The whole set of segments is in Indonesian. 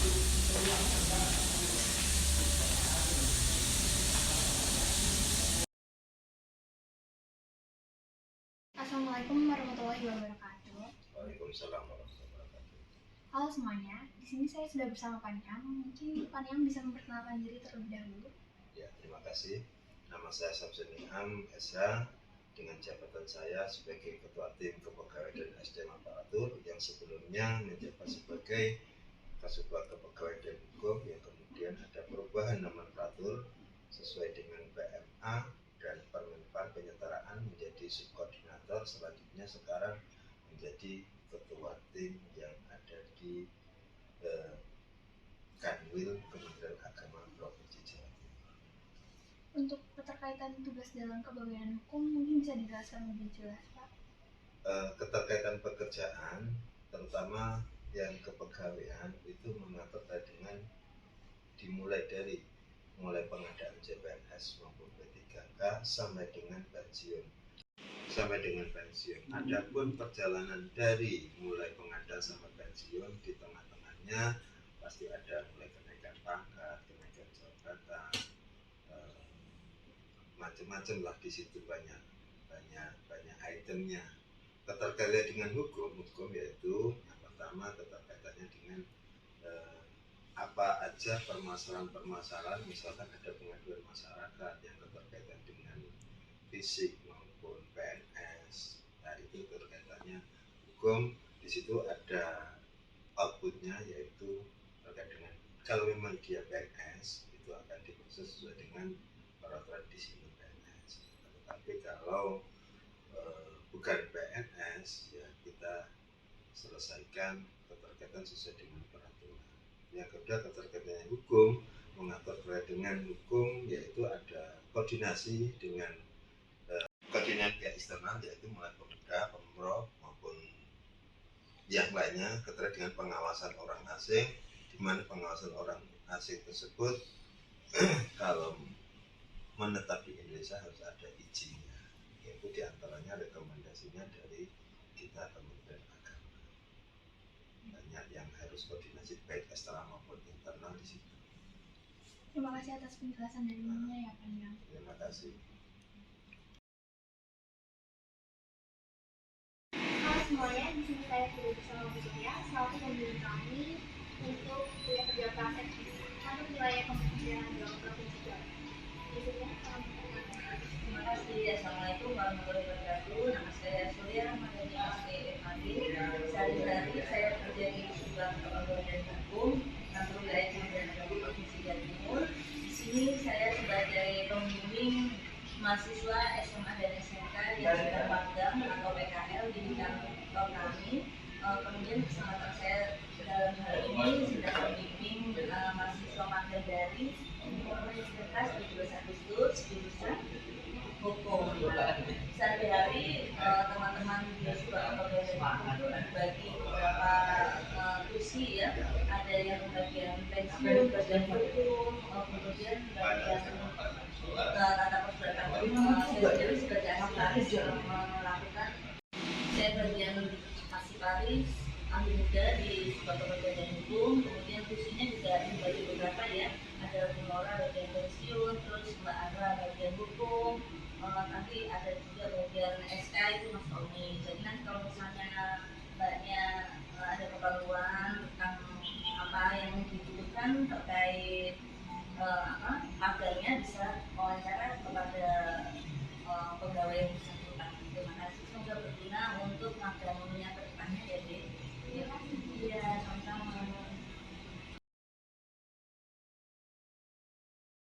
Assalamualaikum warahmatullahi wabarakatuh. Waalaikumsalam warahmatullahi wabarakatuh. Halo semuanya, di sini saya sudah bersama Paniam. Mungkin Paniam bisa memperkenalkan diri terlebih dahulu. Ya, terima kasih. Nama saya Samsul Niam, SH, dengan jabatan saya sebagai Ketua Tim Kepegawaian dan SDM Aparatur yang sebelumnya menjabat sebagai Kasubag Kepegawaian dan Hukum yang kemudian ada perubahan nomenklatur sesuai dengan PMA dan Permenpan Penyetaraan menjadi subkoordinator, selanjutnya sekarang menjadi Ketua Tim yang ada di Kanwil Kementerian Agama Provinsi Jawa Timur. Untuk keterkaitan tugas dalam kepegawaian hukum mungkin bisa dijelaskan lebih jelas, Pak? Keterkaitan pekerjaan, terutama yang kepegawaian itu mengatur dengan dimulai dari mulai pengadaan CPNS maupun P3K sampai dengan pensiun. Adapun perjalanan dari mulai pengadaan sampai pensiun, di tengah-tengahnya pasti ada mulai kenaikan pangkat, kenaikan jabatan, macam-macam lah di situ, banyak itemnya. Keterkaitan dengan hukum yaitu yang pertama keterkaitannya dengan apa aja permasalahan, misalkan ada pengaduan masyarakat yang keterkaitan dengan fisik maupun PNS, nah itu terkaitannya hukum. Di situ ada outputnya, yaitu terkait dengan kalau memang dia PNS itu akan diproses sesuai dengan peraturan disiplin PNS. Tetapi kalau bukan PNS, ya kita selesaikan keterkaitan sesuai dengan peraturan. Yang kedua, keterkaitan hukum, mengatur terkait dengan hukum, yaitu ada koordinasi dengan koordinasi pihak eksternal, yaitu mulai Pemda, Pemprov maupun yang lainnya terkait dengan pengawasan orang asing, di mana pengawasan orang asing tersebut kalau menetap di Indonesia harus ada izinnya, yaitu diantaranya rekomendasinya dari kita Kementerian Agama. Banyak yang harus koordinasi baik eksternal maupun internal di situ. Terima kasih atas penjelasan dari Anda ya, Paniam. Terima kasih. Halo semuanya, di sini saya sudah bersama Bu Surya selaku pembimbing kami untuk kuliah kerja praktek untuk wilayah Kementerian Agama Provinsi Jawa Timur. Bu Surya, salam perkenalkan. Terima kasih. Assalamualaikum warahmatullahi wabarakatuh. Nama saya Surya Ramadhani SPFAD. Sehari-hari saya bekerja di Subang Kepegawaian dan Hukum untuk wilayah Kementerian Agama Provinsi Jawa Timur. Di sini saya sebagai pembimbing mahasiswa SMA dan SMK yang sedang magang atau PKL di kantor kami. Kemudian kesempatan saya dalam hal ini sedang membimbing mahasiswa magang dari Universitas 17 Agustus jurusan hukum. Sehari-hari teman-teman di Subang Kepegawaian itu dibagi beberapa kursi ya. Ada yang bagian pensiun, bagian hukum, kemudian bagian tata perbuatan hukum. Saya sendiri sebagai asiparis melakukan, saya bagian asiparis ahli muda di Subang Kepegawaian dan Hukum. Kemudian kursinya juga dibagi beberapa ya. Ada Bu Nora bagian pensiun, terus Mbak Ara bagian hukum, nanti ada juga bagian SK itu Mas Tommy. Jadi nanti kalau misalnya mbaknya ada keperluan tentang apa yang dibutuhkan terkait magangnya, bisa wawancara kepada pegawai yang bersangkutan. Terima kasih, semoga berguna untuk magangnya ke depannya ya, Dek. Terima kasih. Ya, sama-sama.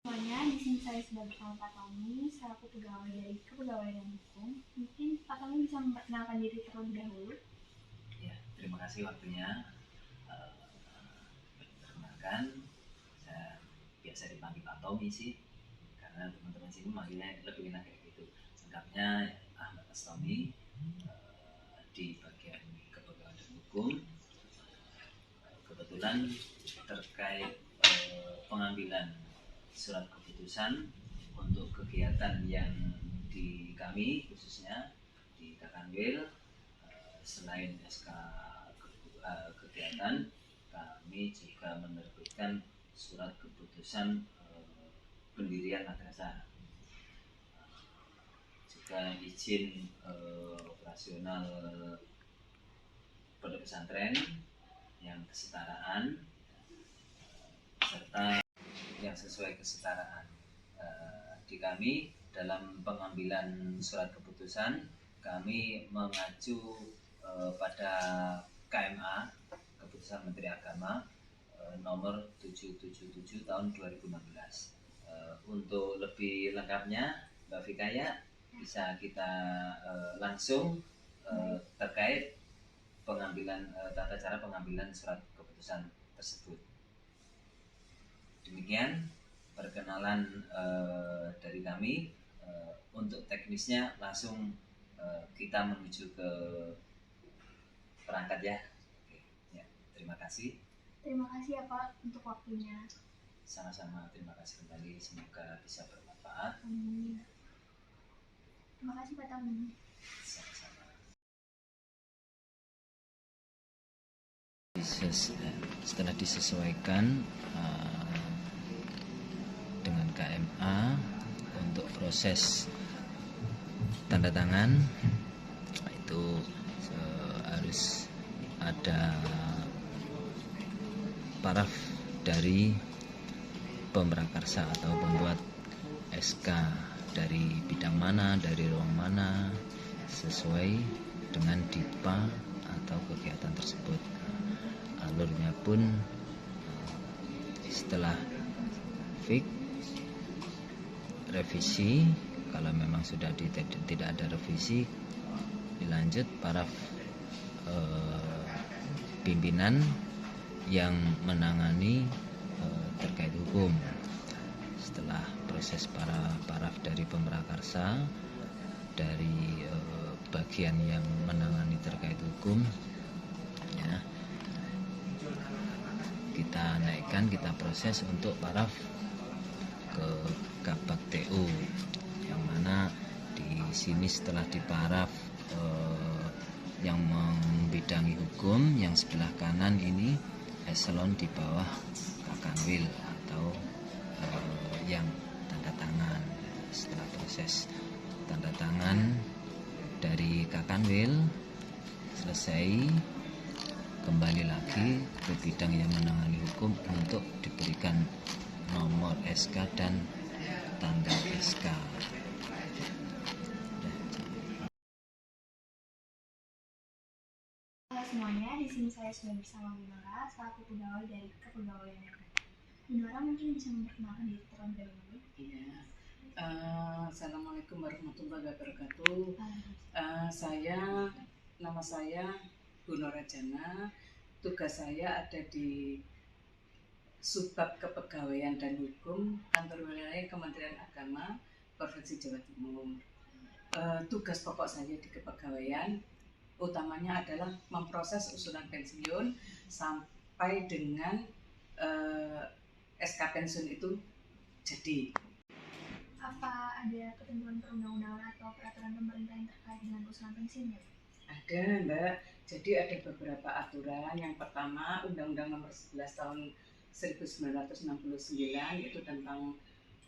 Semuanya, di sini saya sudah bersama Pak Tommy selaku pegawai dari Kepegawaian dan Hukum. Mungkin Pak Tommy bisa memperkenalkan diri terlebih dahulu. Ya, terima kasih waktunya. Perkenalkan, saya biasa dipanggil Pak Tommy sih, karena teman-teman sini manggilnya lebih enak kayak gitu. Singkatnya Ahmad Tommy, di bagian Kepegawaian dan Hukum. Kebetulan terkait pengambilan surat keputusan untuk kegiatan yang di kami khususnya di Kakanwil, selain SK kegiatan, kami kami juga menerbitkan surat keputusan pendirian madrasah, juga izin operasional pondok pesantren yang kesetaraan serta yang sesuai kesetaraan. Di kami dalam pengambilan surat keputusan kami mengacu pada KMA, Keputusan Menteri Agama nomor 777 tahun 2016. Untuk lebih lengkapnya Mbak Fikaya bisa kita langsung terkait pengambilan tata cara pengambilan surat keputusan tersebut. Demikian perkenalan dari kami. Untuk teknisnya langsung kita menuju ke perangkat ya. Oke, ya. Terima kasih. Terima kasih ya Pak untuk waktunya. Sama-sama, terima kasih kembali. Semoga bisa bermanfaat. Amin. Terima kasih Pak Tami. Sama-sama. Setelah disesuaikan dengan KMA untuk proses tanda tangan itu harus ada paraf dari pemrakarsa atau pembuat SK dari bidang mana, dari ruang mana, sesuai dengan DIPA atau kegiatan tersebut. Alurnya pun setelah fix revisi, kalau memang sudah tidak ada revisi, dilanjut paraf pimpinan yang menangani terkait hukum. Setelah proses para paraf dari pemrakarsa, dari bagian yang menangani terkait hukum, ya, kita naikkan, kita proses untuk paraf ke Kabak TU, yang mana di sini setelah diparaf yang membidangi hukum, yang sebelah kanan ini eselon di bawah Kakanwil atau yang tanda tangan. Setelah proses tanda tangan dari Kakanwil selesai, kembali lagi ke bidang yang menangani hukum untuk diberikan nomor SK dan tanda SK. Halo semuanya, di sini saya sudah bersama Bu Nora, selaku pegawai dari Kepegawaian RI. Bu Nora mungkin bisa memperkenalkan diri terlebih dahulu. Iya. Assalamualaikum warahmatullahi wabarakatuh. Nama saya Bu Nora Jana. Tugas saya ada di Subbab Kepegawaian dan Hukum Kantor Wilayah Kementerian Agama Provinsi Jawa Timur. Tugas pokok saya di kepegawaian utamanya adalah memproses usulan pensiun sampai dengan SK pensiun itu jadi. Apa ada ketentuan perundang-undangan atau peraturan pemerintah yang terkait dengan usulan pensiun ya? Ada Mbak, jadi ada beberapa aturan. Yang pertama Undang-Undang Nomor 11 Tahun 1969 yaitu tentang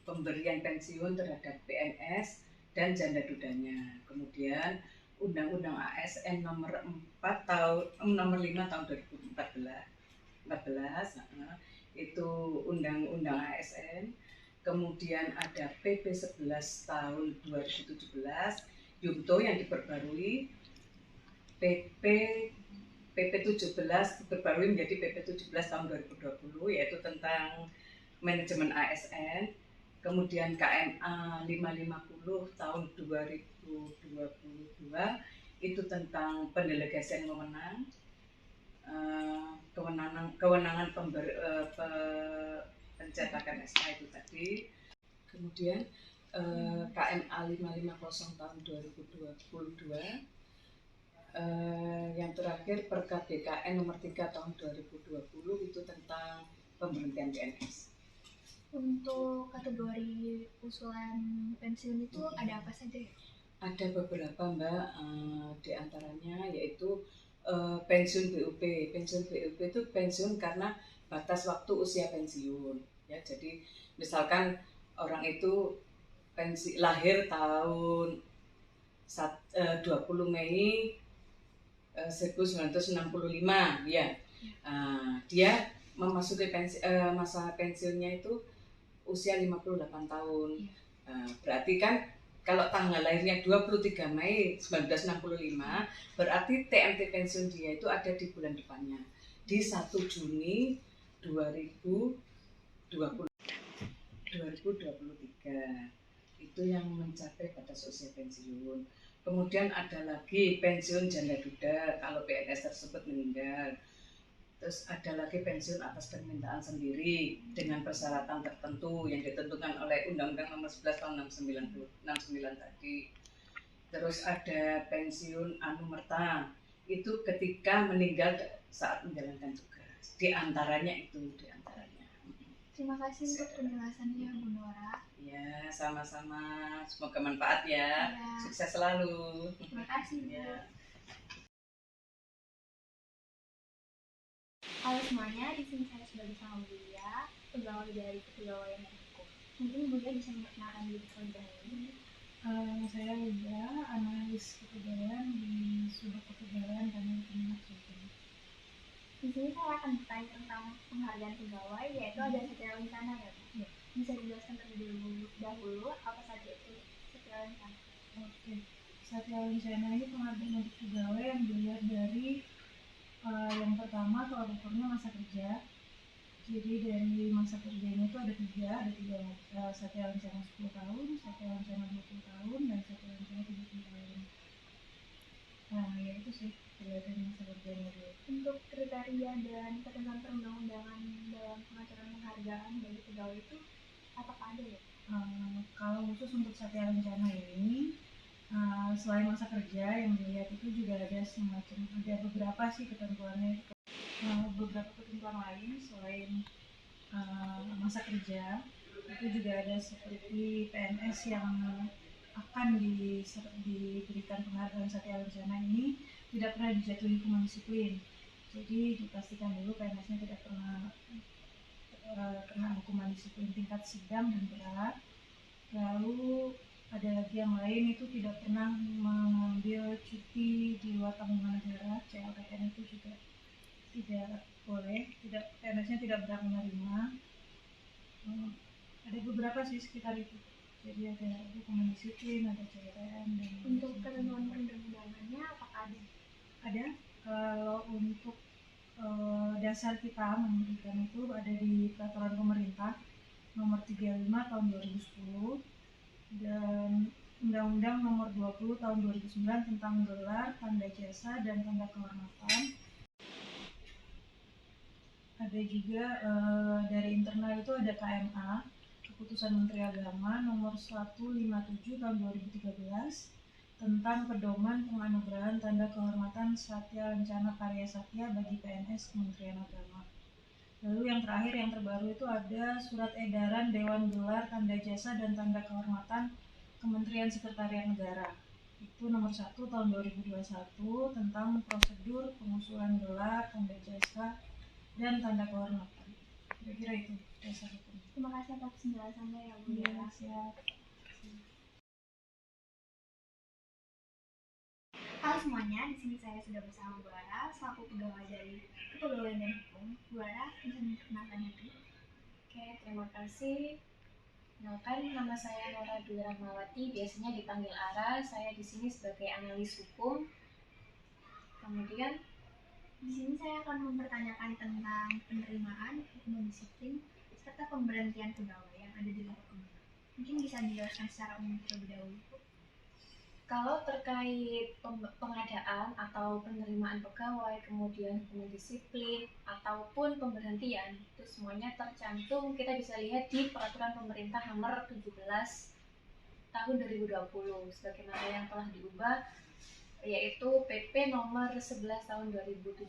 pemberian pensiun terhadap PNS dan janda dudanya. Kemudian Undang-Undang ASN Nomor 5 Tahun 2014 itu Undang-Undang ASN. Kemudian ada PP 11 Tahun 2017 Yunto yang diperbarui, PP 17 diperbarui menjadi PP 17 tahun 2020 yaitu tentang manajemen ASN. Kemudian KMA 550 tahun 2022 itu tentang pendelegasian kewenangan pencetakan SK itu tadi. Kemudian KMA 550 tahun 2022. Yang terakhir Perkap BKN nomor 3 tahun 2020 itu tentang pemberhentian PNS. Untuk kategori usulan pensiun itu ada apa saja ya? Ada beberapa Mbak, di antaranya yaitu pensiun BUP. Pensiun BUP itu pensiun karena batas waktu usia pensiun ya. Jadi misalkan orang itu lahir tahun 20 Mei 1965 ya. Dia memasuki masa pensiunnya itu usia 58 tahun. Berarti kan kalau tanggal lahirnya 23 Mei 1965, berarti TMT pensiun dia itu ada di bulan depannya, di 1 Juni 2023. Itu yang mencapai batas usia pensiun. Kemudian ada lagi pensiun janda duda kalau PNS tersebut meninggal. Terus ada lagi pensiun atas permintaan sendiri dengan persyaratan tertentu yang ditentukan oleh Undang-Undang Nomor 11 Tahun 69 tadi. Terus ada pensiun anumerta, itu ketika meninggal saat menjalankan tugas. Di antaranya. Terima kasih untuk penjelasannya Bu Nora. Ya, sama-sama. Semoga manfaat ya. Sukses selalu. Terima kasih Bu. Ya. Halo semuanya, di sini saya sudah bersama Bu Lia, pegawai dari Kepegawaian dan Hukum. Mungkin Bu Lia bisa memperkenalkan diri terlebih dahulu. Saya Lia, analis kepegawaian di Subak Kepegawaian dan Hukum. Di sini saya akan bertanya tentang penghargaan pegawai, yaitu ada Satya Lencana ya Bu. Bisa dijelaskan terlebih dahulu apa saja itu Satya Lencana? Oke, Satya Lencana ini penghargaan untuk pegawai yang dilihat dari yang pertama tolak ukurnya masa kerja. Jadi dari masa kerjanya itu ada tiga Satya Lencana 10 tahun, Satya Lencana 20 tahun, dan Satya Lencana 30 tahun. Nah, ya itu sih dilihat dari masa kerjanya dulu. Untuk kriteria dan ketentuan perundang-undangan dalam pengaturan penghargaan bagi pegawai itu apakah ada ya? Kalau khusus untuk Satya Lencana ini, selain masa kerja yang dilihat itu juga ada beberapa sih ketentuannya. Beberapa ketentuan lain selain masa kerja itu juga ada seperti PNS yang akan diberikan penghargaan Satya Lencana ini tidak pernah dijatuhi hukuman disiplin. Jadi dipastikan dulu PNS-nya tidak pernah kena hukuman disiplin tingkat sedang dan berat. Lalu ada lagi yang lain itu tidak pernah mengambil cuti di luar tanggungan negara, CLTN itu juga tidak boleh, PNS-nya tidak berhak menerima. Ada beberapa sih sekitar itu. Jadi ada hukuman disiplin, ada CLTN, dan untuk ketentuan perundang-undangannya apakah ada? Ada. Kalau untuk dasar kita memberikan itu ada di Peraturan Pemerintah Nomor 35 Tahun 2010 dan Undang-Undang Nomor 20 Tahun 2009 tentang gelar, tanda jasa, dan tanda kehormatan. Ada juga dari internal itu ada KMA, Keputusan Menteri Agama Nomor 157 Tahun 2013 tentang pedoman penganugerahan tanda kehormatan Satya Lencana Karya Satya bagi PNS Kementerian Agama. Lalu yang terakhir, yang terbaru itu ada Surat Edaran Dewan Gelar, Tanda Jasa, dan Tanda Kehormatan Kementerian Sekretariat Negara. Itu nomor 1 tahun 2021 tentang prosedur pengusulan gelar, tanda jasa, dan tanda kehormatan. Kira-kira itu dasar hukum. Terima kasih atas penjelasannya ya Bu. Ya, siap. Halo semuanya, di sini saya sudah bersama Bu Ara, selaku pegawai dari Kepegawaian dan Hukum. Bu Ara, bisa memperkenalkan diri? Oke, terima kasih. Kenalkan, nama saya Nora Dwi Rahmawati, biasanya dipanggil Ara. Saya di sini sebagai analis hukum. Kemudian, di sini saya akan mempertanyakan tentang penerimaan, hukuman disiplin, serta pemberhentian pegawai yang ada di lembaga kementerian. Mungkin bisa dijelaskan secara umum terlebih dahulu. kalau terkait pengadaan atau penerimaan pegawai, kemudian hukuman disiplin, ataupun pemberhentian, itu semuanya tercantum, kita bisa lihat di Peraturan Pemerintah Nomor 17 Tahun 2020, sebagaimana yang telah diubah, yaitu PP Nomor 11 Tahun 2017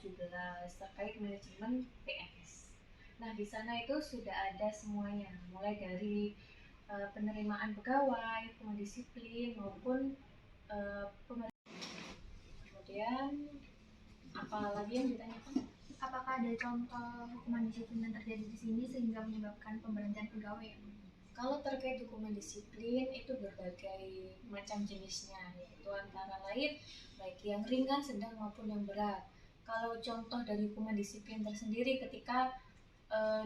terkait manajemen PNS. Nah, di sana itu sudah ada semuanya, mulai dari penerimaan pegawai, hukuman disiplin, maupun kemudian apa lagi yang ditanyakan? apakah ada contoh hukuman disiplin yang terjadi di sini sehingga menyebabkan pemberhentian pegawai ya? Kalau terkait hukuman disiplin itu berbagai macam jenisnya, yaitu antara lain baik yang ringan, sedang maupun yang berat. Kalau contoh dari hukuman disiplin tersendiri ketika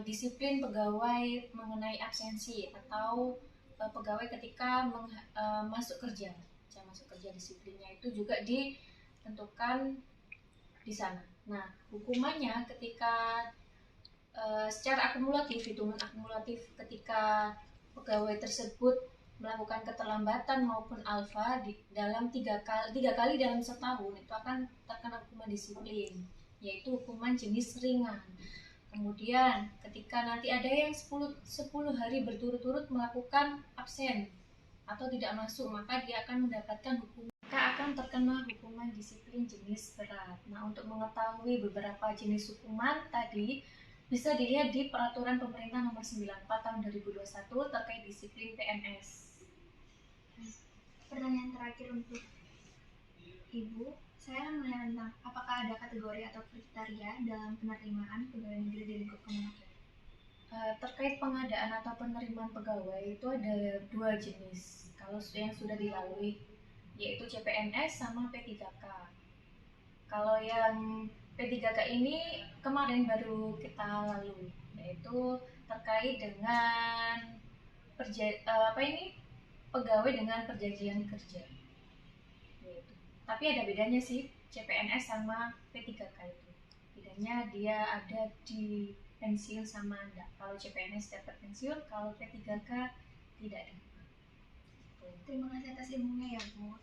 disiplin pegawai mengenai absensi atau pegawai ketika masuk kerja, jam masuk kerja disiplinnya itu juga ditentukan di sana. Nah, hukumannya ketika secara akumulatif, hitungan akumulatif ketika pegawai tersebut melakukan keterlambatan maupun alfa dalam tiga kali dalam setahun itu akan terkena hukuman disiplin, yaitu hukuman jenis ringan. Kemudian ketika nanti ada yang 10 hari berturut-turut melakukan absen atau tidak masuk, maka dia akan mendapatkan akan terkena hukuman disiplin jenis berat. Nah, untuk mengetahui beberapa jenis hukuman tadi bisa dilihat di Peraturan Pemerintah Nomor 94 Tahun 2021 terkait disiplin PNS. Pertanyaan terakhir untuk Ibu, saya menanyakan tentang apakah ada kategori atau kriteria dalam penerimaan pegawai negeri di lingkup Kemenaker? Terkait pengadaan atau penerimaan pegawai itu ada dua jenis. Kalau yang sudah dilalui yaitu CPNS sama P3K. Kalau yang P3K ini kemarin baru kita lalui, yaitu terkait dengan pegawai dengan perjanjian kerja. Yaitu. Tapi ada bedanya sih CPNS sama P3K itu. Bedanya dia ada di pensiun sama enggak. Kalau CPNS dapat pensiun, kalau P3K tidak dapat. Terima kasih atas ilmunya ya Bu.